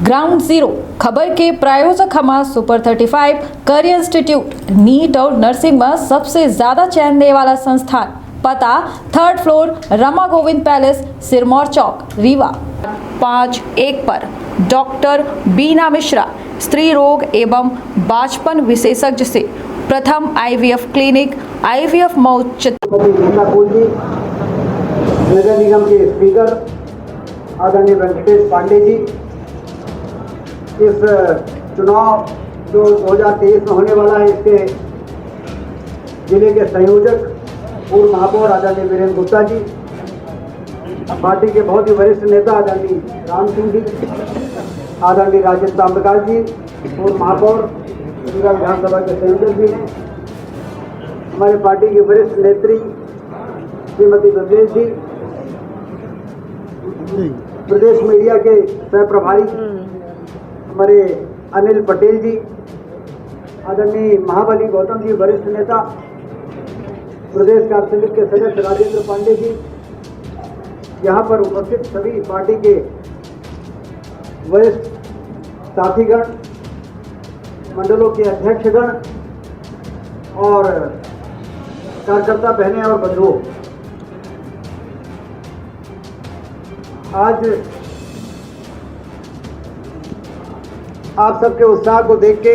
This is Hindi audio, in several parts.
ग्राउंड जीरो खबर के प्रायोजक हमारा सुपर 35 करियर इंस्टीट्यूट नीट और नर्सिंग में सबसे ज्यादा चयन देने वाला संस्थान। पता 3rd floor Rama Govind palace, Sirmour Chowk, Rewa 51 पर। डॉक्टर बीना मिश्रा, स्त्री रोग एवं बांझपन विशेषज्ञ से प्रथम IVF क्लिनिक, IVF मौत। नगर निगम के स्पीकर आदरणीय वेंकटेश पांडे जी, इस चुनाव जो 2023 में होने वाला है, इसके जिले के संयोजक पूर्व महापौर आदरणीय वीरेंद्र गुप्ता जी, पार्टी के बहुत ही वरिष्ठ नेता आदरणीय राम सिंह जी, आदरणीय राजेश ताम्रकाल जी, पूर्व महापौर रीवा विधानसभा के संयोजक भी हैं, हमारे पार्टी की वरिष्ठ नेत्री श्रीमती ब्रजेश जी, प्रदेश मीडिया के सह प्रभारी हमारे अनिल पटेल जी, आदरणीय महाबली गौतम जी, वरिष्ठ नेता, प्रदेश कार्य समिति के सदस्य राजेंद्र पांडे जी, यहाँ पर उपस्थित सभी पार्टी के वरिष्ठ साथीगण, मंडलों के अध्यक्षगण और कार्यकर्ता बहनें और बंधुओं, आज आप सबके उत्साह को देख के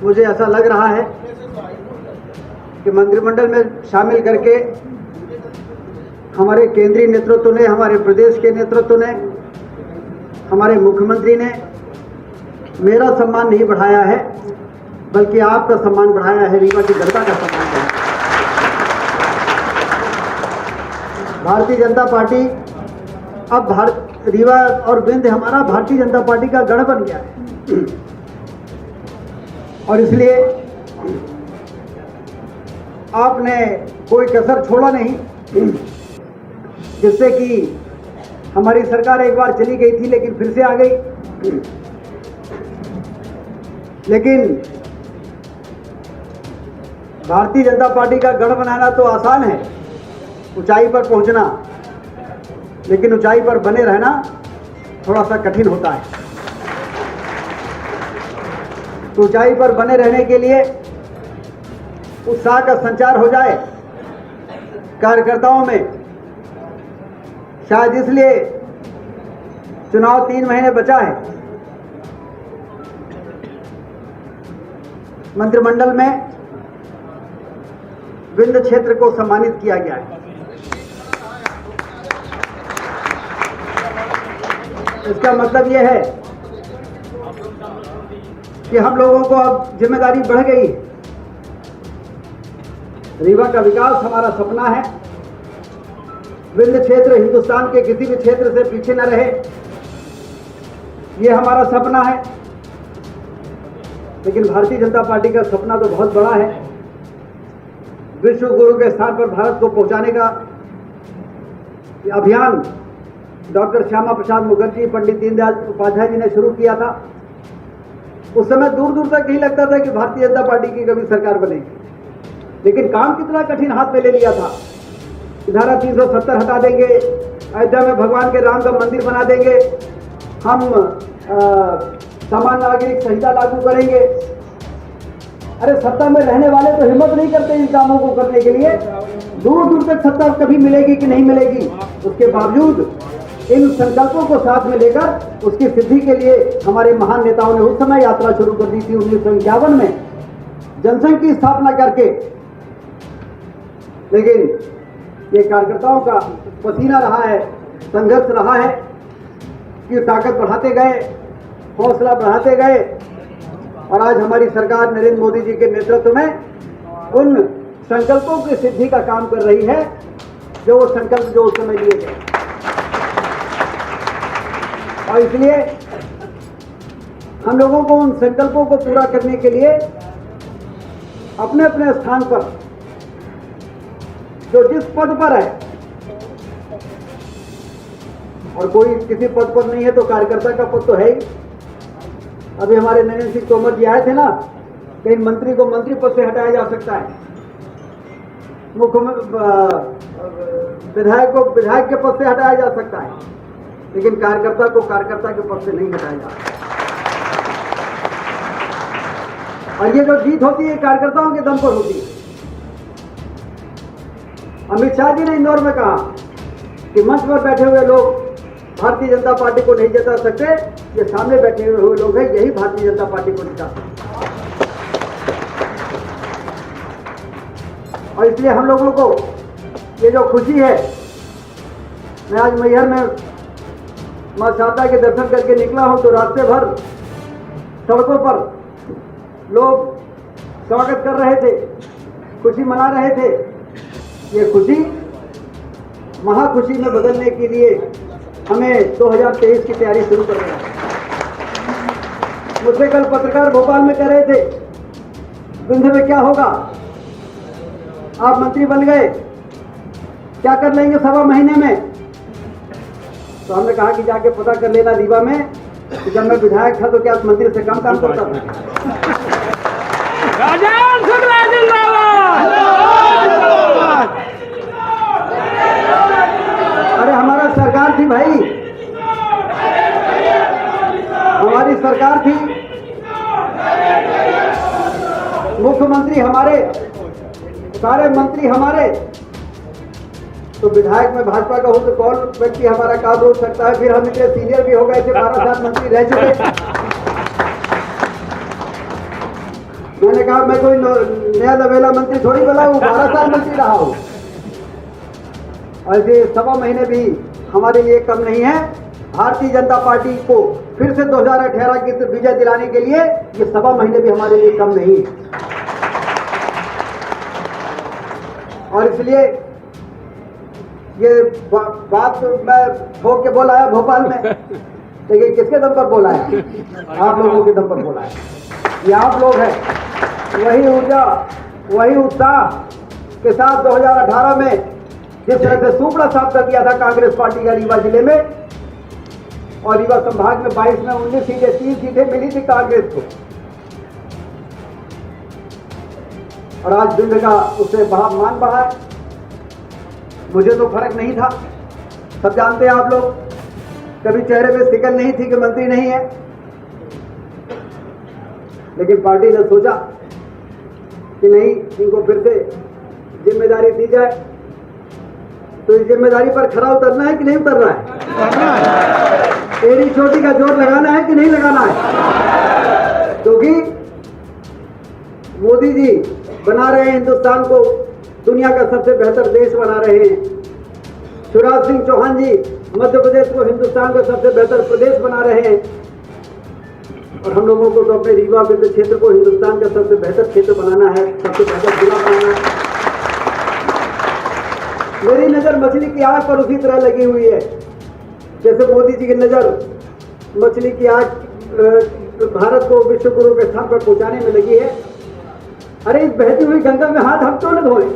मुझे ऐसा लग रहा है कि मंत्रिमंडल में शामिल करके हमारे केंद्रीय नेतृत्व ने, हमारे प्रदेश के नेतृत्व ने, हमारे मुख्यमंत्री ने मेरा सम्मान नहीं बढ़ाया है, बल्कि आपका सम्मान बढ़ाया है, रीवा की जनता का सम्मान बढ़ाया। भारतीय जनता पार्टी अब रीवा और विंध्य हमारा भारतीय जनता पार्टी का गढ़ बन गया है, और इसलिए आपने कोई कसर छोड़ा नहीं, जिससे कि हमारी सरकार एक बार चली गई थी लेकिन फिर से आ गई। लेकिन भारतीय जनता पार्टी का गढ़ बनाना तो आसान है, ऊंचाई पर पहुंचना, लेकिन ऊंचाई पर बने रहना थोड़ा सा कठिन होता है। तो ऊंचाई पर बने रहने के लिए उत्साह का संचार हो जाए कार्यकर्ताओं में। शायद इसलिए चुनाव 3 महीने बचा है, मंत्रिमंडल में विंध्य क्षेत्र को सम्मानित किया गया है। इसका मतलब यह है कि हम लोगों को अब जिम्मेदारी बढ़ गई है। रीवा का विकास हमारा सपना है। विंध्य क्षेत्र हिंदुस्तान के किसी भी क्षेत्र से पीछे न रहे, यह हमारा सपना है। लेकिन भारतीय जनता पार्टी का सपना तो बहुत बड़ा है। विश्व गुरु के स्थान पर भारत को पहुंचाने का अभियान डॉक्टर श्यामा प्रसाद मुखर्जी, पंडित दीनदयाल उपाध्याय जी ने शुरू किया था। उस समय दूर दूर तक नहीं लगता था कि भारतीय जनता पार्टी की कभी सरकार बनेगी, लेकिन काम कितना कठिन हाथ में ले लिया था। धारा 370 हटा देंगे, अयोध्या में भगवान के राम का मंदिर बना देंगे, हम सामान्य नागरिक संहिता लागू करेंगे। अरे सत्ता में रहने वाले तो हिम्मत नहीं करते इन कामों को करने के लिए। दूर दूर तक सत्ता कभी मिलेगी कि नहीं मिलेगी, उसके बावजूद इन संकल्पों को साथ में लेकर उसकी सिद्धि के लिए हमारे महान नेताओं ने उस समय यात्रा शुरू कर दी थी 1951 में, जनसंघ की स्थापना करके। लेकिन ये कार्यकर्ताओं का पसीना रहा है, संघर्ष रहा है कि ताकत बढ़ाते गए, हौसला बढ़ाते गए, और आज हमारी सरकार नरेंद्र मोदी जी के नेतृत्व में उन संकल्पों की सिद्धि का काम कर रही है, जो वो संकल्प जो उस समय लिए गए। और इसलिए हम लोगों को उन संकल्पों को पूरा करने के लिए अपने अपने स्थान पर, जो जिस पद पर है, और कोई किसी पद पर नहीं है तो कार्यकर्ता का पद तो है ही। अभी हमारे नरेंद्र सिंह तोमर जी आए थे ना, कहीं मंत्री को मंत्री पद से हटाया जा सकता है, मुख्यमंत्री विधायक को विधायक के पद से हटाया जा सकता है। लेकिन कार्यकर्ता को कार्यकर्ता के पद से नहीं हटाया जा सकता। और ये जो जीत होती है कार्यकर्ताओं के दम पर होती है। अमित शाह जी ने इंदौर में कहा कि मंच पर बैठे हुए लोग भारतीय जनता पार्टी को नहीं जिता सकते, ये सामने बैठे हुए लोग हैं, यही भारतीय जनता पार्टी को जिता सकते। और इसलिए हम लोगों को ये जो खुशी है, मैं आज मैहर में मां शारदा के दर्शन करके निकला हूं तो रास्ते भर सड़कों पर लोग स्वागत कर रहे थे, खुशी मना रहे थे। ये खुशी महाखुशी में बदलने के लिए हमें 2023 की तैयारी शुरू करनी है। मुझसे कल पत्रकार भोपाल में कह रहे थे, विंध्य में क्या होगा, आप मंत्री बन गए, क्या कर लेंगे सवा महीने में? तो हमने कहा कि जाके पता कर लेना रीवा में कि जब मैं विधायक था तो क्या मंत्री से कम काम करता था। अरे हमारा सरकार थी भाई, हमारी सरकार थी, मुख्यमंत्री हमारे, सारे मंत्री हमारे। तो विधायक में भाजपा का हो तो कौन व्यक्ति हमारा काम रोक सकता है? फिर हम इतने सीनियर भी हो गए थे, 12 साल मंत्री रह चुके। मैंने कहा मैं कोई नया लवेला मंत्री थोड़ी बना हूँ, 12 साल मंत्री रहा हूँ। ऐसे सवा महीने भी हमारे लिए कम नहीं है। भारतीय जनता पार्टी को फिर से 2018 की विजय दिलाने के लिए ये सवा महीने भी हमारे लिए कम नहीं है। और इसलिए ये बात मैं ठोक के बोला है भोपाल में, लेकिन किसके दम पर बोला है? आप लोगों के दम पर बोला है। ये आप लोग हैं, वही ऊर्जा, वही उत्साह के साथ 2018 में जिस तरह से सुपड़ा साफ कर दिया था कांग्रेस पार्टी का रीवा जिले में, और रीवा संभाग में 22 में 19 सीटें, 3 सीटें मिली थी कांग्रेस को, और आज बिंद का उससे बड़ा मान बढ़ा है। मुझे तो फर्क नहीं था, सब जानते हैं आप लोग, कभी चेहरे पे शिकन नहीं थी कि मंत्री नहीं है। लेकिन पार्टी ने सोचा कि नहीं, इनको फिर से जिम्मेदारी दी जाए। तो इस जिम्मेदारी पर खरा उतरना है कि नहीं उतरना है? एड़ी चोटी का जोर लगाना है कि नहीं लगाना है? क्योंकि मोदी जी बना रहे हैं हिंदुस्तान को दुनिया का सबसे बेहतर देश बना रहे हैं। शिवराज सिंह चौहान जी मध्य प्रदेश को हिंदुस्तान का सबसे बेहतर प्रदेश बना रहे हैं। और हम लोगों को तो अपने रीवा विंध्य क्षेत्र को हिंदुस्तान का सबसे बेहतर क्षेत्र बनाना है, सबसे बेहतर जिला बनाना है। मेरी नजर मछली की आग पर उसी तरह लगी हुई है जैसे मोदी जी की नजर मछली की आग भारत को विश्व गुरु के स्थान पर पहुंचाने में लगी है। अरे इस बहती हुई गंगा में हाथ हम क्यों न धोएं?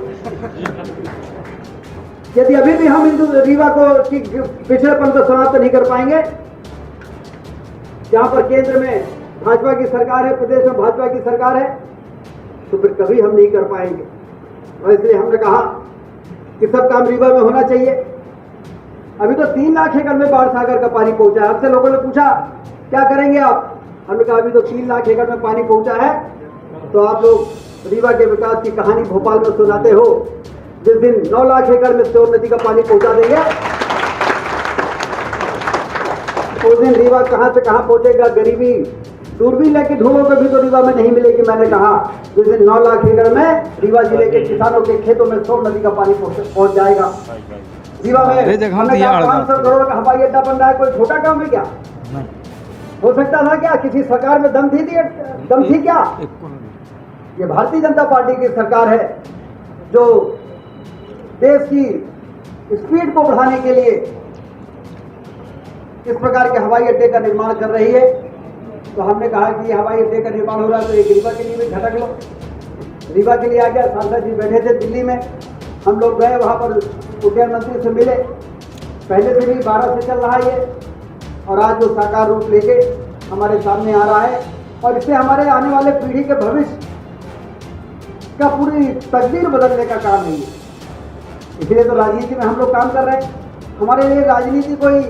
यदि अभी भी हम रीवा को पिछड़ेपन को समाप्त नहीं कर पाएंगे, जहां पर केंद्र में भाजपा की सरकार है, प्रदेश में भाजपा की सरकार है, तो फिर कभी हम नहीं कर पाएंगे। और इसलिए हमने कहा कि सब काम रीवा में होना चाहिए। अभी तो 3 लाख एकड़ में बाढ़ सागर का पानी पहुंचा है। हमसे लोगों ने पूछा क्या करेंगे आप? हमने कहा अभी तो 3 लाख एकड़ में पानी पहुंचा है, तो आप लोग रीवा के विकास की कहानी भोपाल में सुनाते हो। जिस दिन 9 लाख एकड़ में स्टोर नदी का पानी पहुंचा देंगे, उस दिन रीवा कहां से कहां पहुंचेगा। गरीबी दूरबीन लेके ढूंढो कभी तो रीवा में नहीं मिलेगी। मैंने कहा जिस दिन 9 लाख एकड़ में रीवा जिले के किसानों के खेतों में स्टोर नदी का पानी पहुंच जाएगा। रीवा में हमने कहा 500 करोड़ का हवाई अड्डा बन रहा है, कोई छोटा काम है क्या? हो सकता था क्या? किसी सरकार में दम थी क्या? ये भारतीय जनता पार्टी की सरकार है जो देश की स्पीड को बढ़ाने के लिए इस प्रकार के हवाई अड्डे का निर्माण कर रही है। तो हमने कहा कि ये हवाई अड्डे का निर्माण हो रहा है तो एक रीवा के लिए भी झटक लो। रीवा के लिए आ गया। सांसद जी बैठे थे दिल्ली में, हम लोग गए वहां पर, उद्यान मंत्री से मिले। पहले से भी 12 से चल रहा है ये, और आज जो साकार रूप लेके हमारे सामने आ रहा है, और इससे हमारे आने वाले पीढ़ी के भविष्य का पूरी तकदीर बदलने का काम नहीं है। इसलिए तो राजनीति में हम लोग काम कर रहे हैं। हमारे लिए राजनीति कोई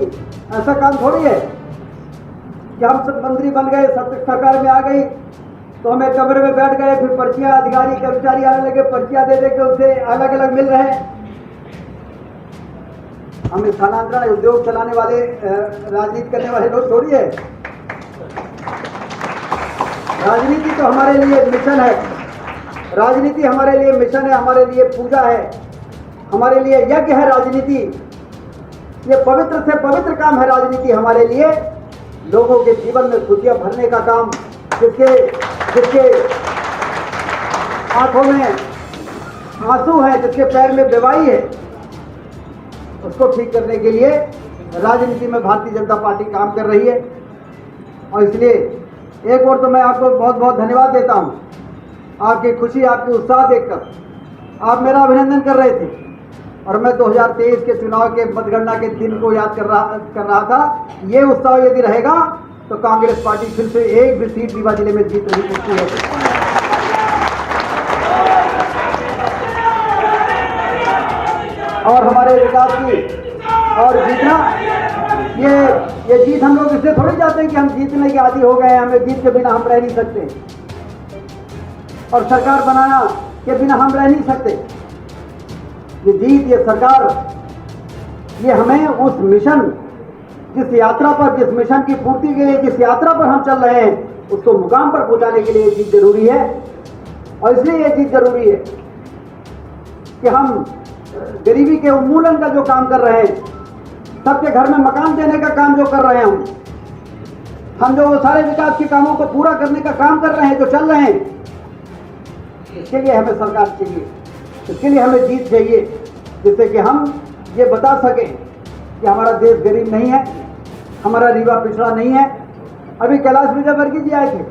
ऐसा काम थोड़ी है कि हम सब मंत्री बन गए, सरकार में आ गई तो हम एक कमरे में बैठ गए, फिर पर्चियां अधिकारी कर्मचारी आने लगे, पर्चियां दे के उसे अलग अलग मिल रहे हैं। हम स्थानांतरण उद्योग चलाने वाले राजनीति करने वाले लोग थोड़ी है। राजनीति तो हमारे लिए मिशन है, राजनीति हमारे लिए मिशन है, हमारे लिए पूजा है, हमारे लिए यज्ञ है राजनीति। ये पवित्र से पवित्र काम है राजनीति हमारे लिए। लोगों के जीवन में खुशियां भरने का काम, जिसके आंखों में आंसू है, जिसके पैर में बेवाई है, उसको ठीक करने के लिए राजनीति में भारतीय जनता पार्टी काम कर रही है। और इसलिए एक और तो मैं आपको बहुत बहुत धन्यवाद देता हूं, आपकी खुशी, आपकी उत्साह देखकर आप मेरा अभिनंदन कर रहे थे और मैं 2023 के चुनाव के मतगणना के दिन को याद कर रहा था। ये उत्साह यदि रहेगा तो कांग्रेस पार्टी फिर से एक भी सीट रीवा जिले में जीत नहीं सकती है। और हमारे विकास की और जीतना, ये जीत हम लोग इसलिए थोड़ी चाहते हैं कि हम जीतने के आदी हो गए हैं, हमें जीत के बिना हम रह नहीं सकते और सरकार बनाना के बिना हम रह नहीं सकते। ये जीत, ये सरकार, ये हमें उस मिशन, जिस यात्रा पर, जिस मिशन की पूर्ति के लिए जिस यात्रा पर हम चल रहे हैं, उसको मुकाम पर पहुंचाने के लिए ये जीत जरूरी है। और इसलिए ये जीत जरूरी है कि हम गरीबी के उन्मूलन का जो काम कर रहे हैं, सबके घर में मकान देने का काम जो कर रहे हैं, हम जो वो सारे विकास के कामों को पूरा करने का काम कर रहे हैं, जो चल रहे हैं, इसके लिए हमें सरकार चाहिए, इसके लिए हमें जीत चाहिए, जिससे कि हम ये बता सकें कि हमारा देश गरीब नहीं है, हमारा रीवा पिछड़ा नहीं है। अभी कैलाश विजयवर्गीय जी आए थे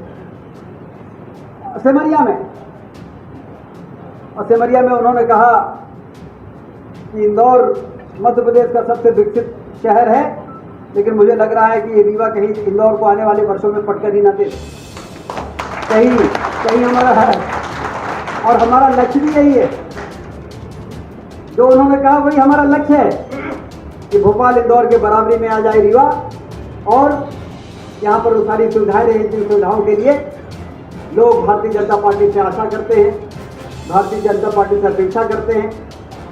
सेमरिया में, और सेमरिया में उन्होंने कहा कि इंदौर मध्य प्रदेश का सबसे विकसित शहर है, लेकिन मुझे लग रहा है कि ये रीवा कहीं इंदौर को आने वाले वर्षों में पटकर ही न दे, कहीं हमारा है। और हमारा लक्ष्य भी यही है, जो उन्होंने कहा वही हमारा लक्ष्य है कि भोपाल इंदौर के बराबरी में आ जाए रीवा, और यहाँ पर वो सारी सुविधाएं रही, जिन सुविधाओं के लिए लोग भारतीय जनता पार्टी से आशा करते हैं, भारतीय जनता पार्टी से अपेक्षा करते हैं।